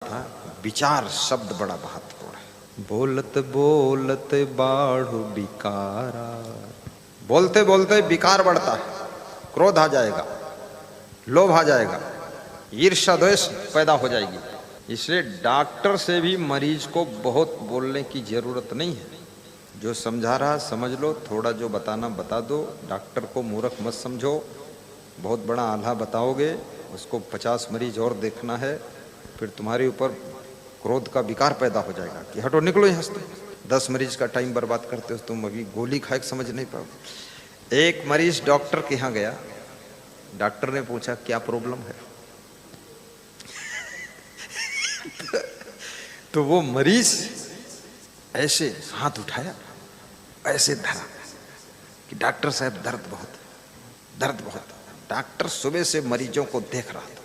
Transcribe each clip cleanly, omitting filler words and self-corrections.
था। विचार शब्द बड़ा महत्वपूर्ण है। बोलत बोलत बाढ़ बिकारा, बोलते बोलते विकार बढ़ता है, क्रोध आ जाएगा, लोभ आ जाएगा, ईर्ष्या द्वेष पैदा हो जाएगी। इसलिए डॉक्टर से भी मरीज को बहुत बोलने की जरूरत नहीं है। जो समझा रहा समझ लो, थोड़ा जो बताना बता दो। डॉक्टर को मूर्ख मत समझो। बहुत बड़ा आल्हा बताओगे, उसको 50 मरीज और देखना है, फिर तुम्हारे ऊपर क्रोध का विकार पैदा हो जाएगा कि हटो निकलो यहाँ से। 10 मरीज का टाइम बर्बाद करते हो तुम, अभी गोली खाए समझ नहीं पाओगे। एक मरीज डॉक्टर के यहाँ गया, डॉक्टर ने पूछा क्या प्रॉब्लम है। तो वो मरीज ऐसे हाथ उठाया, ऐसे धरा कि डॉक्टर साहब दर्द बहुत। डॉक्टर सुबह से मरीजों को देख रहा था,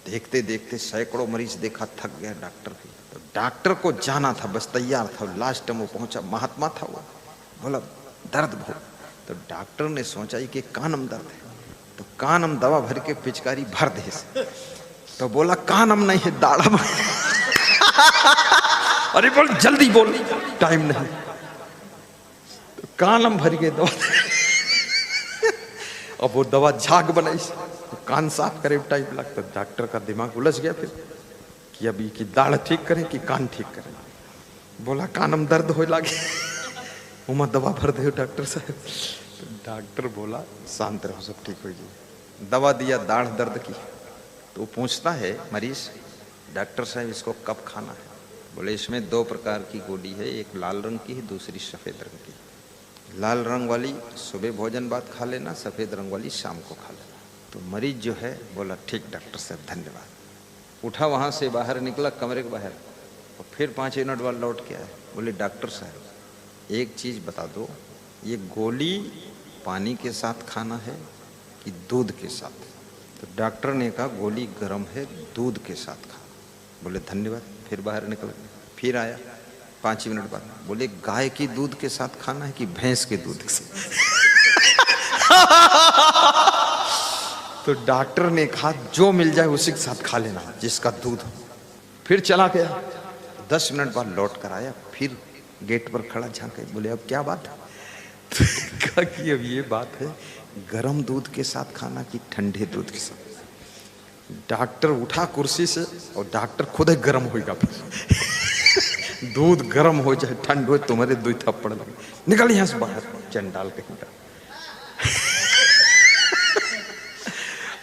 देखते देखते सैकड़ों मरीज देखा, थक गया डॉक्टर भी। तो डॉक्टर को जाना था, बस तैयार था, लास्ट में वो पहुंचा, महात्मा था वो, बोला दर्द बहुत। तो डॉक्टर ने सोचा कि कानम दर्द है, तो कानम दवा भर के पिचकारी भर दे। तो बोला कानम नहीं है, दाढ़म। अरे बोल जल्दी बोल, टाइम नहीं। तो कानम भर के दवा, अब वो दवा झाग बनाई, तो कान साफ करे टाइम लगता। डॉक्टर का दिमाग उलझ गया फिर कि अभी की दाढ़ ठीक करें कि कान ठीक करें। बोला कानम दर्द हो लगे, उमा दवा भर दे डॉक्टर साहब। तो डॉक्टर बोला शांत रहो, सब ठीक हो जाए। दवा दिया दाढ़ दर्द की। तो पूछता है मरीज, डॉक्टर साहब इसको कब खाना है? बोले इसमें 2 प्रकार की गोली है, एक लाल रंग की है, दूसरी सफ़ेद रंग की। लाल रंग वाली सुबह भोजन बाद खा लेना, सफ़ेद रंग वाली शाम को खा लेना। तो मरीज जो है बोला ठीक डॉक्टर साहब धन्यवाद। उठा, वहाँ से बाहर निकला, कमरे के बाहर, और फिर 5 मिनट बाद लौट के आया। बोले डॉक्टर साहब एक चीज़ बता दो, ये गोली पानी के साथ खाना है कि दूध के साथ? तो डॉक्टर ने कहा गोली गर्म है, दूध के साथ खा। बोले धन्यवाद। फिर बाहर निकल, फिर आया 5 मिनट बाद, बोले गाय की दूध के साथ खाना है कि भैंस के दूध के साथ? तो डॉक्टर ने कहा जो मिल जाए उसी के साथ खा लेना, जिसका दूध हो। फिर चला गया, 10 मिनट बाद लौट कर आया, फिर गेट पर खड़ा झांके। बोले अब क्या बात है? तो कहा कि अब ये बात है, गर्म दूध के साथ खाना कि ठंडे दूध के साथ? डॉक्टर उठा कुर्सी से, और डॉक्टर खुद ही गर्म होगा। फिर दूध गर्म हो चाहे ठंड हो, तुम्हारे 2 थप्पड़ लगे, निकल यहां से बाहर, चंडाल कहीं का।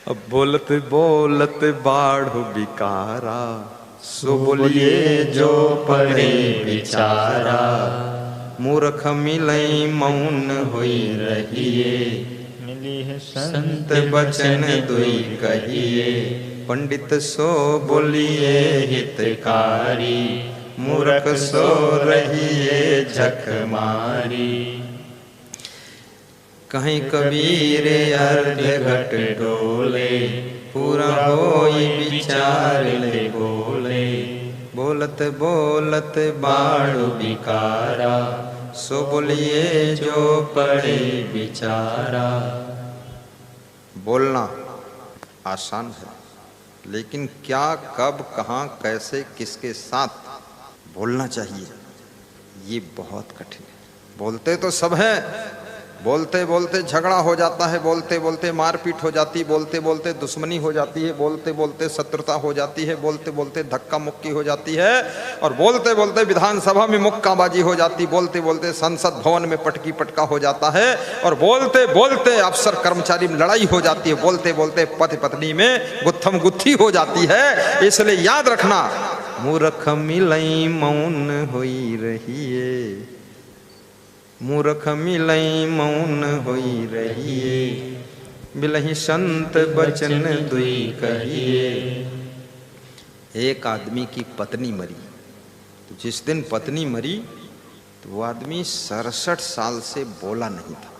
अब बोलते बोलते बाढ़ बिकारा, सो बोलिए जो पढ़े बिचारा। मूर्ख मिलई मौन होई रहिए, मिली है संत बचन दुई कहिए। पंडित सो बोलिए हितकारी, मूर्ख सो रहिए झक मारी। कहीं कबीर अर्ध घट डोले, पूरा होई विचार ले बोले। बोलत बोलत बाढ़ बिकारा, सो बोलिए जो पढ़े बिचारा। बोलना आसान है, लेकिन क्या, कब, कहाँ, कैसे, किसके साथ बोलना चाहिए, ये बहुत कठिन है। बोलते तो सब है, बोलते बोलते झगड़ा हो जाता है, बोलते बोलते मारपीट हो जाती है, बोलते बोलते दुश्मनी हो जाती है, बोलते बोलते शत्रुता हो जाती है, बोलते बोलते धक्का मुक्की हो जाती है, और बोलते बोलते विधानसभा में मुक्काबाजी हो जाती, बोलते बोलते संसद भवन में पटकी पटका हो जाता है, और बोलते बोलते अफसर कर्मचारी में लड़ाई हो जाती है, बोलते बोलते पति पत्नी में गुत्थम गुत्थी हो जाती है। इसलिए याद रखना, मूर्ख मिलई मौन होई रहिए, मूर्ख मिलई मौन होई रहिए। मिलहि संत बचन दुई कहिए। एक आदमी की पत्नी मरी, तो जिस दिन पत्नी मरी तो वो आदमी 67 साल से बोला नहीं था।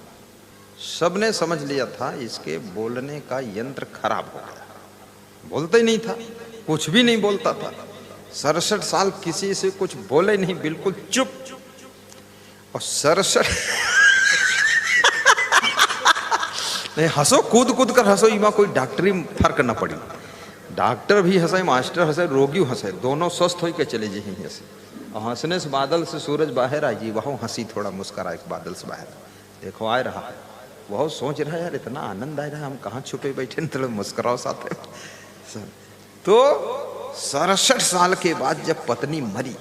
सबने समझ लिया था इसके बोलने का यंत्र खराब हो गया, बोलता ही नहीं था, कुछ भी नहीं बोलता था। 67 साल किसी से कुछ बोले नहीं, बिल्कुल चुप। और 67 नहीं, हंसो, कूद कूद कर हंसो, इमा कोई डॉक्टरी फर्क ना पड़ी। डॉक्टर भी हंसे, मास्टर हंसे, रोगी हंसे, दोनों स्वस्थ हो के चले जी हंसे। और हंसने से बादल से सूरज बाहर आ जी, वह हंसी थोड़ा मुस्करा एक बादल से बाहर, देखो आ रहा है। वह सोच रहा है यार इतना आनंद आ रहा है, हम कहाँ छुपे बैठे, थोड़ा मुस्कुराओ साथ में। तो 67 साल के बाद जब पत्नी मरी,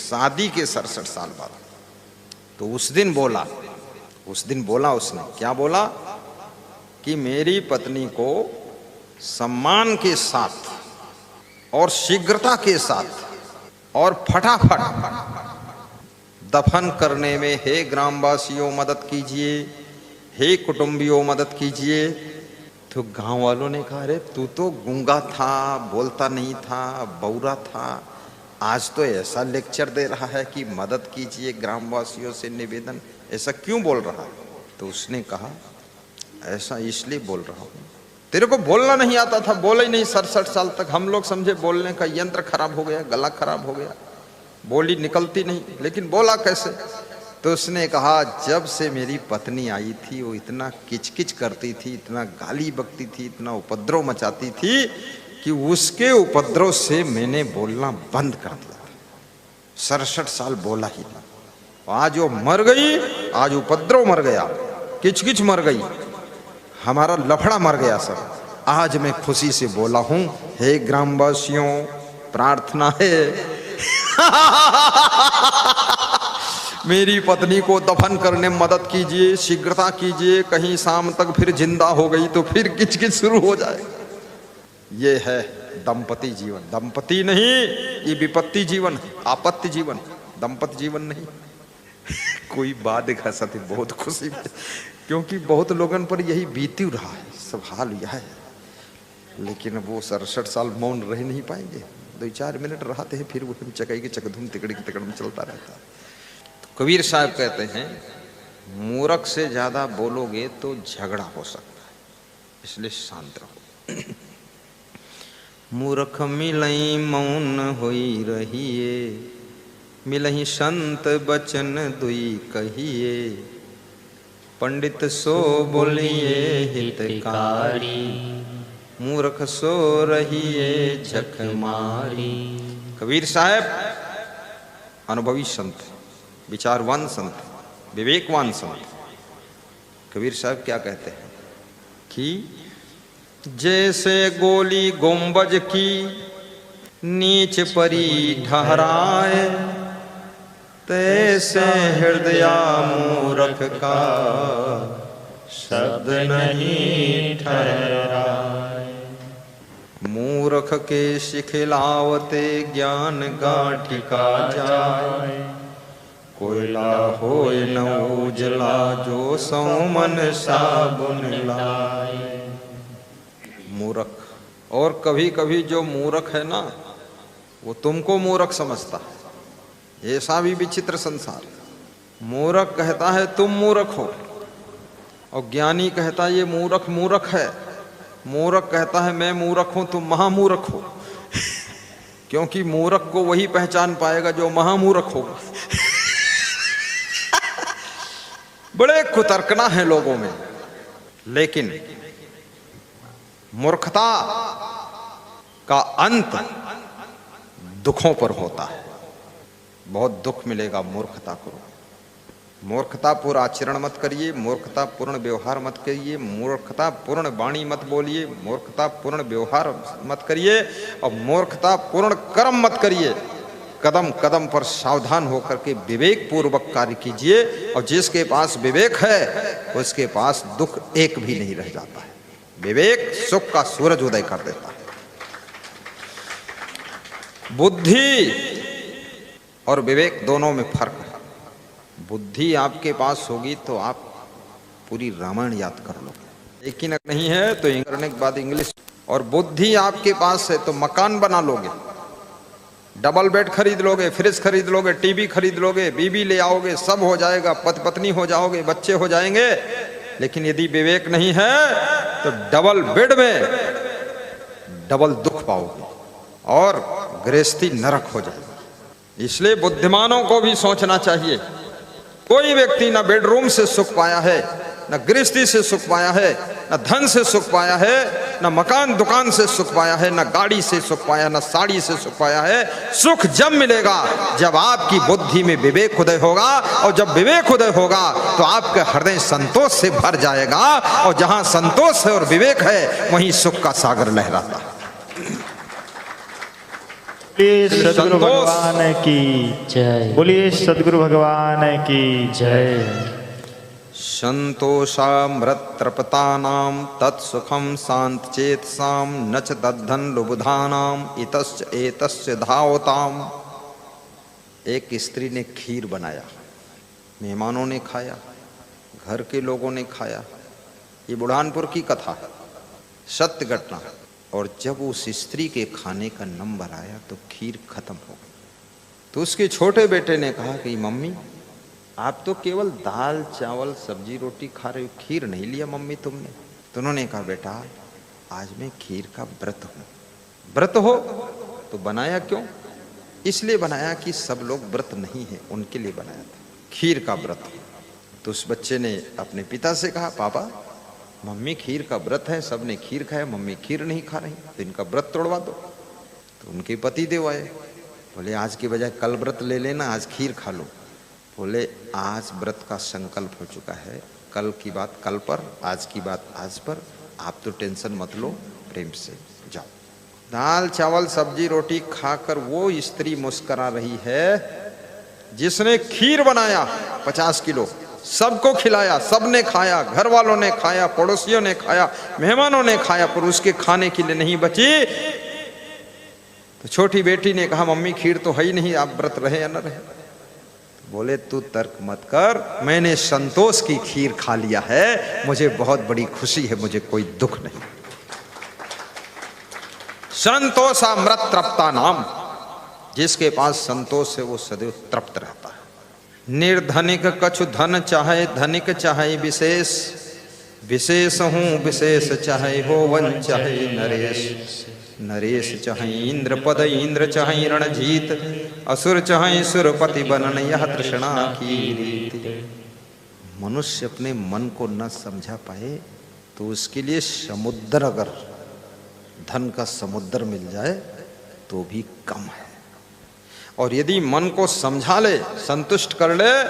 शादी के 67 साल बाद, तो उस दिन बोला उसने, क्या बोला कि मेरी पत्नी को सम्मान के साथ और शीघ्रता के साथ और फटाफट दफन करने में हे ग्रामवासियों मदद कीजिए, हे कुटुंबियों मदद कीजिए। तो गांव वालों ने कहा अरे तू तो गूंगा था, बोलता नहीं था, बौरा था, आज तो ऐसा लेक्चर दे रहा है कि मदद कीजिए, ग्रामवासियों से निवेदन, ऐसा क्यों बोल रहा है? तो उसने कहा ऐसा इसलिए बोल रहा हूं, तेरे को बोलना नहीं आता था, बोला ही नहीं 67 साल तक। हम लोग समझे बोलने का यंत्र खराब हो गया, गला खराब हो गया, बोली निकलती नहीं, लेकिन बोला कैसे? तो उसने कहा जब से मेरी पत्नी आई थी वो इतना किचकिच करती थी, इतना गाली बकती थी, इतना उपद्रव मचाती थी कि उसके उपद्रव से मैंने बोलना बंद कर दिया। 67 साल बोला ही नहीं। आज वो मर गई, आज उपद्रव मर गया, किचकिच मर गई, हमारा लफड़ा मर गया सब। आज मैं खुशी से बोला हूं, हे ग्रामवासियों प्रार्थना है मेरी पत्नी को दफन करने में मदद कीजिए, शीघ्रता कीजिए, कहीं शाम तक फिर जिंदा हो गई तो फिर किचकिच शुरू हो जाए। ये है दंपति जीवन। दंपति नहीं, ये विपत्ति जीवन, आपत्ति जीवन, दंपति जीवन नहीं। कोई बात दिखा सकती, बहुत खुशी, क्योंकि बहुत लोगों पर यही बीती रहा है, सब हाल यह है। लेकिन वो 67 साल मौन रह नहीं पाएंगे, 2-4 मिनट रहते हैं, फिर वो चकाई के चकधुम तिकड़ी की तिकड़ में चलता रहता है। तो कबीर साहब कहते हैं मूर्ख से ज्यादा बोलोगे तो झगड़ा हो सकता है, इसलिए शांत रहो। मूर्ख मिलई मौन होई रहिए, मिलहि संत बचन दुई कहिए, पंडित सो बोलिए हितकारी, मूर्ख सो रहिए झक मारी। कबीर साहब अनुभवी संत, विचारवान संत, विवेकवान संत। कबीर साहब क्या कहते हैं कि जैसे गोली गुंबज की नीच परी ठहराए, तैसे हृदय मूर्ख का शब्द नहीं ठहराए। मूर्ख के शिखिलावते ज्ञान गांठिका जाए, कोयला होए न उजला जो सौ मन साबुन लाए। मूर्ख, और कभी कभी जो मूर्ख है ना वो तुमको मूर्ख समझता है। ऐसा भी विचित्र संसार। मूर्ख कहता है तुम मूर्ख हो, और ज्ञानी कहता है ये मूर्ख मूर्ख है। मूर्ख कहता है मैं मूर्ख हूं, तुम महामूर्ख हो। क्योंकि मूर्ख को वही पहचान पाएगा जो महामूर्ख होगा। बड़े कुतर्कना है लोगों में। लेकिन मूर्खता का अंत दुखों पर होता है। बहुत दुख मिलेगा मूर्खता को। मूर्खतापूर्ण आचरण मत करिए, मूर्खतापूर्ण व्यवहार मत करिए, मूर्खतापूर्ण वाणी मत बोलिए, मूर्खतापूर्ण व्यवहार मत करिए, और मूर्खतापूर्ण कर्म मत करिए। कदम कदम पर सावधान होकर के विवेक पूर्वक कार्य कीजिए, और जिसके पास विवेक है उसके पास दुख एक भी नहीं रह जाता है। विवेक सुख का सूरज उदय कर देता है। बुद्धि और विवेक दोनों में फर्क है। बुद्धि आपके पास होगी तो आप पूरी रामायण याद कर लो, लेकिन अगर नहीं है तो करने के बाद इंग्लिश। और बुद्धि आपके पास है तो मकान बना लोगे, डबल बेड खरीद लोगे, फ्रिज खरीद लोगे, टीवी खरीद लोगे, बीबी ले आओगे, सब हो जाएगा, पति पत्नी हो जाओगे, बच्चे हो जाएंगे। लेकिन यदि विवेक नहीं है तो डबल बेड में डबल दुख पाओगे और गृहस्थी नरक हो जाएगी। इसलिए बुद्धिमानों को भी सोचना चाहिए। कोई व्यक्ति ना बेडरूम से सुख पाया है, ना गृहस्थी से सुख पाया है, न धन से सुख पाया है, न मकान दुकान से सुख पाया है, न गाड़ी से सुख पाया, न साड़ी से सुख पाया है। सुख जब मिलेगा जब आपकी बुद्धि में विवेक उदय होगा, और जब विवेक उदय होगा तो आपका हृदय संतोष से भर जाएगा, और जहां संतोष है और विवेक है वहीं सुख का सागर लहराता है। सदगुरु भगवान की जय। बोलिए सदगुरु भगवान की जय। संतोषामृतृपतानां तत्सुखम शांतचेतसां न च तद्धन लुब्धानां इतश्च एतस्य धावताम्। एक स्त्री ने खीर बनाया, मेहमानों ने खाया, घर के लोगों ने खाया। ये बुढ़ानपुर की कथा है, सत्य घटना। और जब उस स्त्री के खाने का नंबर आया तो खीर खत्म हो गई। तो उसके छोटे बेटे ने कहा कि मम्मी आप तो केवल दाल चावल सब्जी रोटी खा रहे हो, खीर नहीं लिया मम्मी तुमने। तो उन्होंने कहा बेटा आज मैं खीर का व्रत हूँ। व्रत हो तो बनाया क्यों? इसलिए बनाया कि सब लोग व्रत नहीं है उनके लिए बनाया था, खीर का व्रत। तो उस बच्चे ने अपने पिता से कहा पापा मम्मी खीर का व्रत है, सबने खीर खाया, मम्मी खीर नहीं खा रही, तो इनका व्रत तोड़वा दो। तो उनके पति देव आए, बोले आज की बजाय कल व्रत ले लेना, आज खीर खा लो। बोले आज व्रत का संकल्प हो चुका है, कल की बात कल पर, आज की बात आज पर, आप तो टेंशन मत लो, प्रेम से जाओ। दाल चावल सब्जी रोटी खाकर वो स्त्री मुस्कुरा रही है जिसने खीर बनाया 50 किलो, सबको खिलाया, सबने खाया, घर वालों ने खाया, पड़ोसियों ने खाया, मेहमानों ने खाया, पर उसके खाने के लिए नहीं बची। तो छोटी बेटी ने कहा मम्मी खीर तो है ही नहीं, आप व्रत रहे या न रहे। तो बोले तू तर्क मत कर, मैंने संतोष की खीर खा लिया है, मुझे बहुत बड़ी खुशी है, मुझे कोई दुख नहीं। संतोषामृत तृप्ता नाम, जिसके पास संतोष है वो सदैव तृप्त रहता है। निर्धनिक कछु धन चाहे, धनिक चाहे विशेष, विशेष हूँ विशेष चाहे हो वन चाहे नरेश, नरेश चाहे इंद्र पद इंद्र चाहे रणजीत, असुर चाहे सुरपति बनन यह तृष्णा की रीति। मनुष्य अपने मन को न समझा पाए तो उसके लिए समुद्र, अगर धन का समुद्र मिल जाए तो भी कम है, और यदि मन को समझा ले, संतुष्ट कर ले,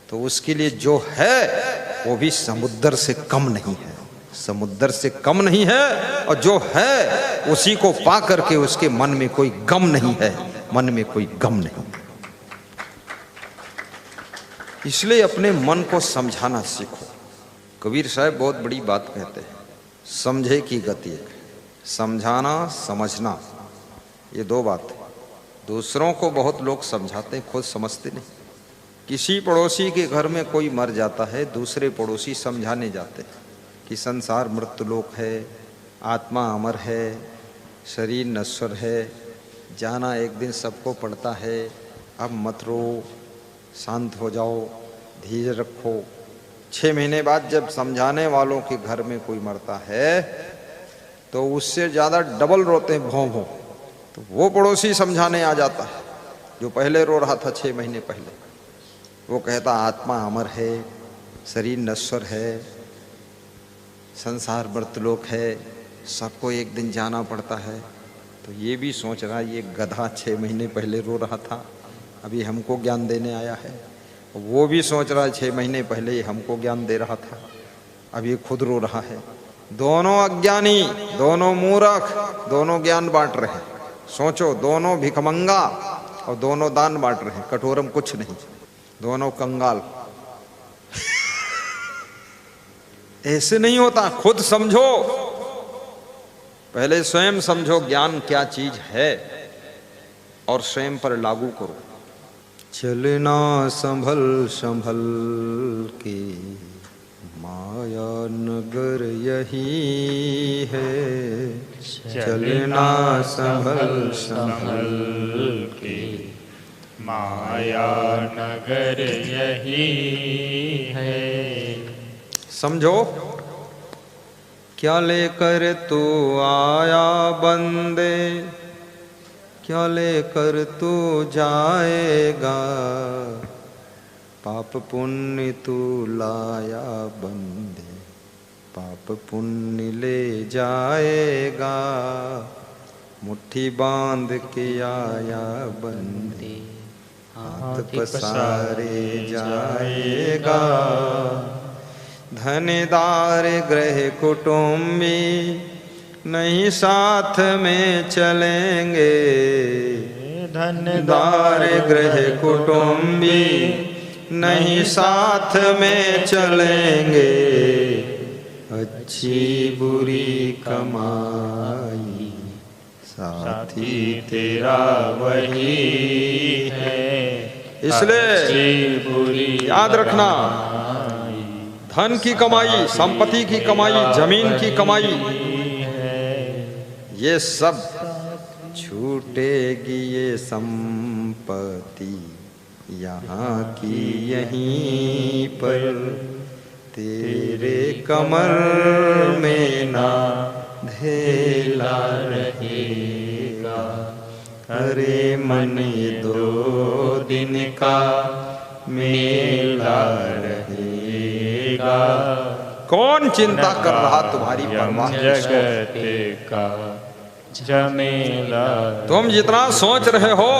तो उसके लिए जो है वो भी समुद्र से कम नहीं है, समुद्र से कम नहीं है। और जो है उसी को पा करके उसके मन में कोई गम नहीं है, मन में कोई गम नहीं। इसलिए अपने मन को समझाना सीखो। कबीर साहब बहुत बड़ी बात कहते हैं, समझे की गति है। समझाना समझना ये दो बात है। दूसरों को बहुत लोग समझाते हैं, खुद समझते नहीं। किसी पड़ोसी के घर में कोई मर जाता है, दूसरे पड़ोसी समझाने जाते हैं कि संसार मृत्युलोक है, आत्मा अमर है, शरीर नश्वर है, जाना एक दिन सबको पड़ता है, अब मत रो, शांत हो जाओ, धीरज रखो। 6 महीने बाद जब समझाने वालों के घर में कोई मरता है तो उससे ज़्यादा डबल रोते हैं, भों भों। तो वो पड़ोसी समझाने आ जाता है जो पहले रो रहा था 6 महीने पहले। वो कहता आत्मा अमर है, शरीर नश्वर है, संसार मृत्युलोक है, सबको एक दिन जाना पड़ता है। तो ये भी सोच रहा ये गधा 6 महीने पहले रो रहा था, अभी हमको ज्ञान देने आया है। वो भी सोच रहा है 6 महीने पहले ही हमको ज्ञान दे रहा था, अब ये खुद रो रहा है। दोनों अज्ञानी, दोनों मूर्ख, दोनों ज्ञान बांट रहे हैं। सोचो, दोनों भिखमंगा और दोनों दान बांट रहे हैं, कटोरम कुछ नहीं, दोनों कंगाल। ऐसे नहीं होता, खुद समझो, पहले स्वयं समझो ज्ञान क्या चीज है और स्वयं पर लागू करो। चलना संभल संभल के माया नगर यही है, चलना संभल संभल के माया नगर यही है। समझो, क्या लेकर तू आया बंदे, क्या लेकर तू जाएगा, पाप पुण्य तू लाया बंदे, पाप पुण्य ले जाएगा, मुट्ठी बांध के आया बंदे, हाथ पसारे जाएगा। धनदार गृह कुटुंबी नहीं साथ में चलेंगे, धनदार गृह कुटुंबी नहीं साथ में चलेंगे। अच्छी बुरी कमाई साथी तेरा वही है। इसलिए याद रखना, धन की कमाई, संपत्ति की कमाई, जमीन की कमाई, ये सब छूटेगी ये संपत्ति यहाँ की यहीं पर, तेरे कमर में ना धेला रहेगा। अरे मन ये 2 दिन का मेला रहेगा। कौन चिंता कर रहा तुम्हारी परवाह? जगत का झमेला। तुम जितना सोच रहे हो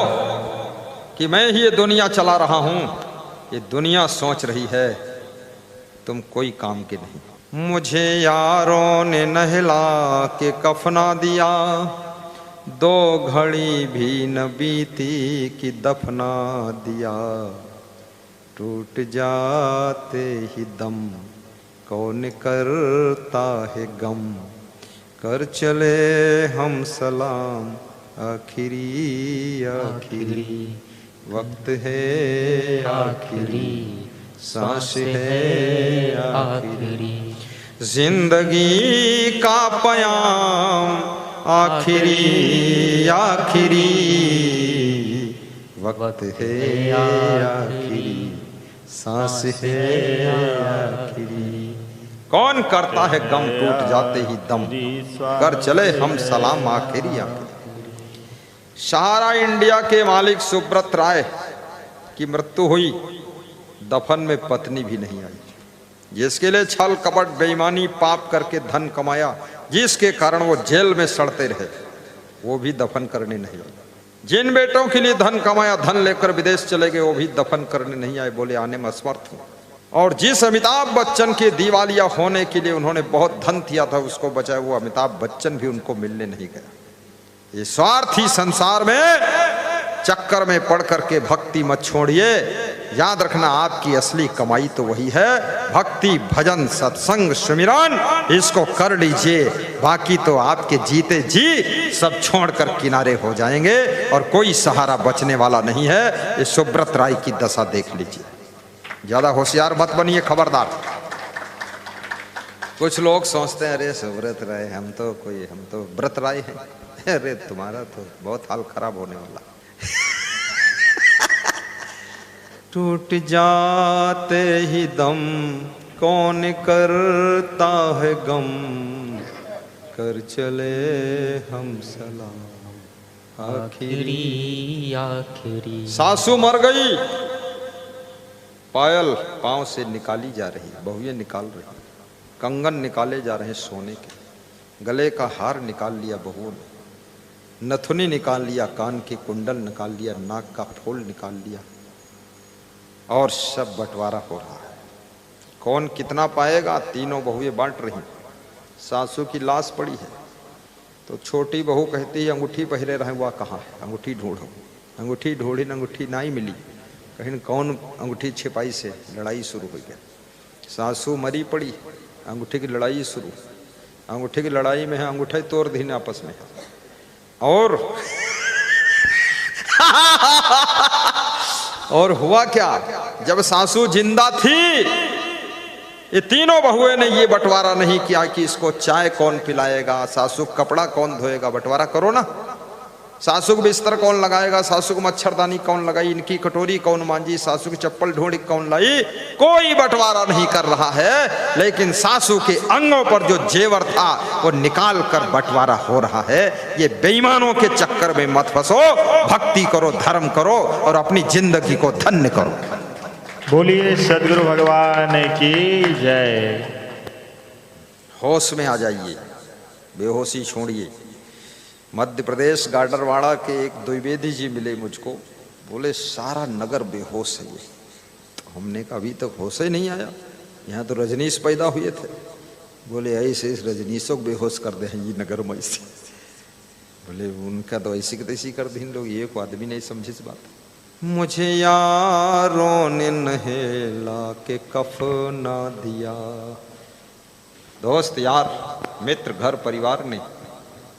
कि मैं ही ये दुनिया चला रहा हूं, ये दुनिया सोच रही है तुम कोई काम के नहीं। मुझे यारों ने नहला के कफना दिया, 2 घड़ी भी न बीती कि दफना दिया। टूट जाते ही दम कौन करता है गम, कर चले हम सलाम आखिरी आखिरी वक्त है, आखिरी सांस है आखिरी। जिंदगी का पयाम आखिरी आखिरी वक्त है, आखिरी सांस है आखिरी। कौन करता है गम टूट जाते ही दम, कर चले हम सलाम आखिरी आखिरी। सहारा इंडिया के मालिक सुब्रत राय की मृत्यु हुई, दफन में पत्नी भी नहीं आई, जिसके लिए छल कपट बेईमानी पाप करके धन कमाया, जिसके कारण वो जेल में सड़ते रहे, वो भी दफन करने नहीं आए। जिन बेटों के लिए धन कमाया, धन लेकर विदेश चले गए, वो भी दफन करने नहीं आए, बोले आने में असमर्थ हूं। और जिस अमिताभ बच्चन के दिवालिया होने के लिए उन्होंने बहुत धन दिया था उसको बचाया, वो अमिताभ बच्चन भी उनको मिलने नहीं गया। ये स्वार्थी संसार में चक्कर में पड़ करके भक्ति मत छोड़िए। याद रखना, आपकी असली कमाई तो वही है, भक्ति भजन सत्संग सुमिरन, इसको कर लीजिए। बाकी तो आपके जीते जी सब छोड़कर किनारे हो जाएंगे और कोई सहारा बचने वाला नहीं है। ये सुब्रत राय की दशा देख लीजिए। ज्यादा होशियार मत बनिए, खबरदार। कुछ लोग सोचते हैं अरे सुब्रत राय, हम तो व्रत राय हैं। अरे तुम्हारा तो बहुत हाल खराब होने वाला। टूट जाते ही दम कौन करता है गम, कर चले हम सलाम आखिरी आखिरी। सासू मर गई, पायल पांव से निकाली जा रही, बहुएं निकाल रही, कंगन निकाले जा रहे सोने के, गले का हार निकाल लिया बहुओं ने, नथुनी निकाल लिया, कान के कुंडल निकाल लिया, नाक का फूल निकाल लिया, और सब बंटवारा हो रहा है। कौन कितना पाएगा? तीनों बहुएं बांट रही। सासू की लाश पड़ी है तो छोटी बहू कहती है अंगूठी पहले रहे, वह कहाँ है? अंगूठी ढूंढो। अंगूठी ढूंढी, अंगूठी नहीं मिली, कहीं कौन अंगूठी छिपाई से लड़ाई शुरू हो गया। सासू मरी पड़ी, अंगूठी की लड़ाई शुरू। अंगूठी की लड़ाई में है, अंगूठा तोड़ दी आपस में। और हुआ क्या, जब सासू जिंदा थी ये तीनों बहुएं ने ये बंटवारा नहीं किया कि इसको चाय कौन पिलाएगा, सासू कपड़ा कौन धोएगा। बंटवारा करो ना। सासू को बिस्तर कौन लगाएगा, सासू को मच्छरदानी कौन लगाई, इनकी कटोरी कौन मांजी, सासू की चप्पल ढूंढी कौन लाई। कोई बंटवारा नहीं कर रहा है, लेकिन सासू के अंगों पर जो जेवर था वो निकाल कर बंटवारा हो रहा है। ये बेईमानों के चक्कर में मत फंसो, भक्ति करो, धर्म करो और अपनी जिंदगी को धन्य करो। बोलिए सदगुरु भगवान की जय। होश में आ जाइए, बेहोशी छोड़िए। मध्य प्रदेश गाडरवाड़ा के एक द्विवेदी जी मिले मुझको, बोले सारा नगर बेहोश है ये। तो हमने कहा अभी तक होश ही नहीं आया, यहाँ तो रजनीश पैदा हुए थे। बोले ऐसे इस रजनीशों को बेहोश कर दे ये नगर में ऐसे। बोले उनका तो ऐसी की तैसी कर दी लोग, ये को आदमी नहीं समझे इस बात। मुझे यारों ने नहेला के कफना दिया। दोस्त यार मित्र घर परिवार ने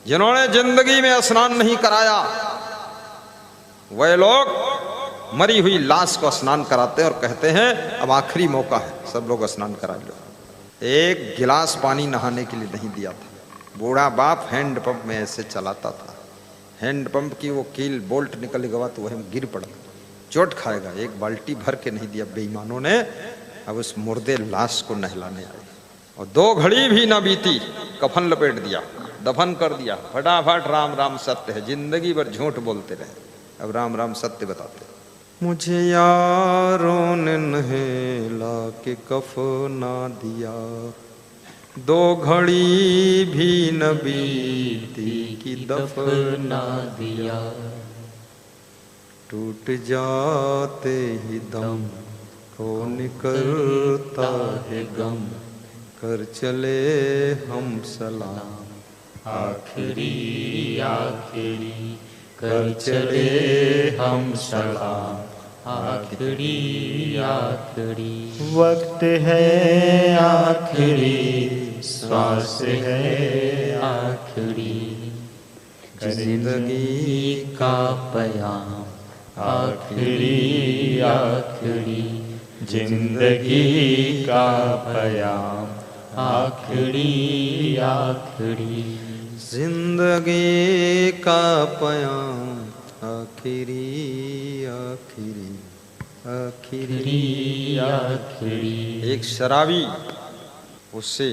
जिन्होंने जिंदगी में स्नान नहीं कराया, वह लोग मरी हुई लाश को स्नान कराते हैं और कहते हैं अब आखिरी मौका है, सब लोग स्नान करा लो। एक गिलास पानी नहाने के लिए नहीं दिया था। बूढ़ा बाप हैंड पंप में ऐसे चलाता था, हैंड पंप की वो कील बोल्ट निकल गया तो वह गिर पड़ा, चोट खाएगा। एक बाल्टी भर के नहीं दिया बेईमानों ने। अब उस मुर्दे लाश को नहलाने आए और 2 घड़ी भी ना बीती, कफन लपेट दिया, दफन कर दिया। फटाफट राम राम सत्य है, जिंदगी भर झूठ बोलते रहे, अब राम राम सत्य बताते। मुझे यारों ने नहला के कफना दिया, 2 घड़ी भी न बीती कि दफना दिया। टूट जाते ही दम को निकलता है गम, कर चले हम सलाम आखिरी आखिरी कर चले हम सलाम आखिरी आखिरी। वक्त है आखिरी, श्वास है आखिरी, जिंदगी का पयाम आखिरी आखिरी, जिंदगी का पयाम आखिरी आखिरी, जिंदगी का पयाम आखिरी आखिरी आखिरी आखिरी। एक शराबी, उससे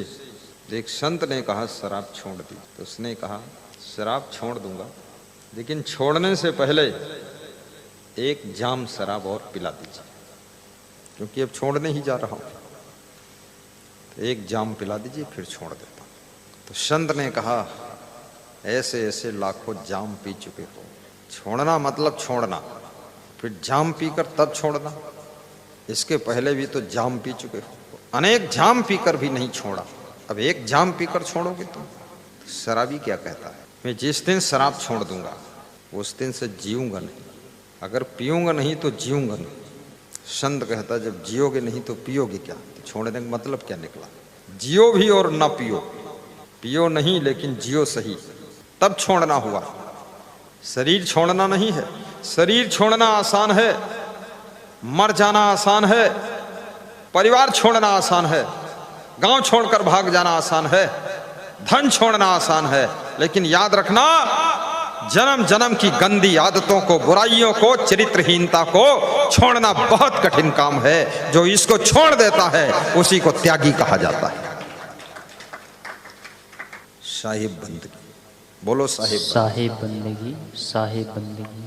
एक संत ने कहा शराब छोड़ दी, तो उसने कहा शराब छोड़ दूंगा, लेकिन छोड़ने से पहले एक जाम शराब और पिला दीजिए, क्योंकि अब छोड़ने ही जा रहा हूं। तो एक जाम पिला दीजिए फिर छोड़ देता हूं। तो संत ने कहा ऐसे ऐसे लाखों जाम पी चुके हो, छोड़ना मतलब छोड़ना, फिर जाम पीकर तब छोड़ना, इसके पहले भी तो जाम पी चुके हो, अनेक जाम पीकर भी नहीं छोड़ा, अब एक जाम पीकर छोड़ोगे तुम। तो शराबी क्या कहता है, मैं जिस दिन शराब छोड़ दूंगा उस दिन से जीऊंगा नहीं, अगर पीऊंगा नहीं तो जीऊंगा नहीं। संत कहता जब जियोगे नहीं तो पियोगे क्या, तो छोड़ने का मतलब क्या निकला, जियो भी और ना पियो, पियो नहीं लेकिन जियो सही, तब छोड़ना हुआ। शरीर छोड़ना नहीं है, शरीर छोड़ना आसान है, मर जाना आसान है, परिवार छोड़ना आसान है, गांव छोड़कर भाग जाना आसान है, धन छोड़ना आसान है, लेकिन याद रखना जन्म जन्म की गंदी आदतों को, बुराइयों को, चरित्रहीनता को छोड़ना बहुत कठिन काम है। जो इसको छोड़ देता है उसी को त्यागी कहा जाता है। साहिब बंदगी बोलो, साहिब साहिब बंदगी, साहिब बंदगी।